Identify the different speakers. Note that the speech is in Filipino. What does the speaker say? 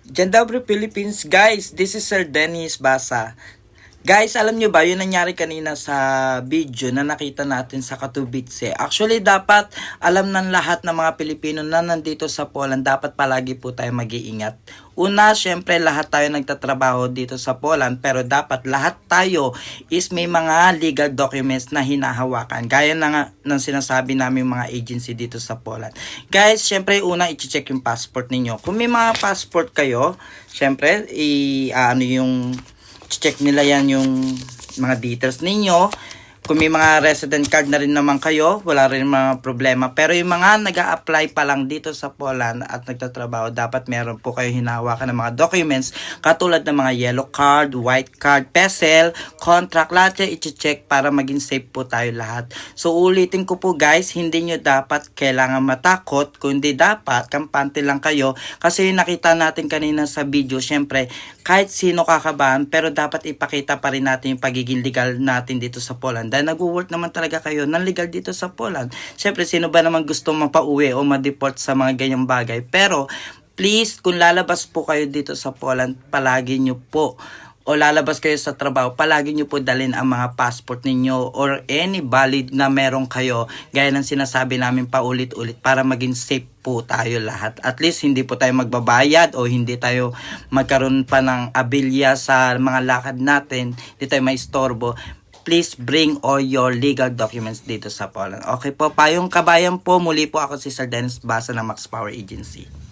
Speaker 1: Diyan Dobre Philippines, guys. This is Sir Dennis Basa. Guys, alam nyo ba, yung nangyari kanina sa video na nakita natin sa Katowice. Actually, dapat alam ng lahat ng mga Pilipino na nandito sa Poland, dapat palagi po tayo mag-iingat. Una, syempre, lahat tayo nagtatrabaho dito sa Poland, pero dapat lahat tayo is may mga legal documents na hinahawakan. Gaya na nga ng sinasabi namin mga agency dito sa Poland. Guys, syempre, una, i-check yung passport ninyo. Kung may mga passport kayo, syempre, yung check nila yan yung mga details ninyo. Kung may mga resident card na rin naman kayo, wala rin mga problema. Pero yung mga nag-a-apply pa lang dito sa Poland at nagtatrabaho, dapat meron po kayo hinahawakan ng mga documents katulad ng mga yellow card, white card, PESEL, contract, lahat yan i-check para maging safe po tayo lahat. So ulitin ko po guys, hindi nyo dapat kailangan matakot, kundi dapat kampante lang kayo. Kasi yung nakita natin kanina sa video, syempre kahit sino kakabahan, pero dapat ipakita pa rin natin yung pagiging legal natin dito sa Poland. Dahil nag-work naman talaga kayo ng legal dito sa Poland. Siyempre, sino ba naman gusto mapauwi o ma-deport sa mga ganyang bagay? Pero, please, kung lalabas po kayo dito sa Poland, palagi nyo po o lalabas kayo sa trabaho, palagi nyo po dalhin ang mga passport ninyo or any valid na meron kayo, gaya ng sinasabi namin paulit-ulit para maging safe po tayo lahat. At least hindi po tayo magbabayad o hindi tayo magkaroon pa ng abilya sa mga lakad natin, hindi tayo maistorbo. Please bring all your legal documents dito sa Poland. Okay po, payong kabayan po, muli po ako si Sir Dennis Basa ng Max Power Agency.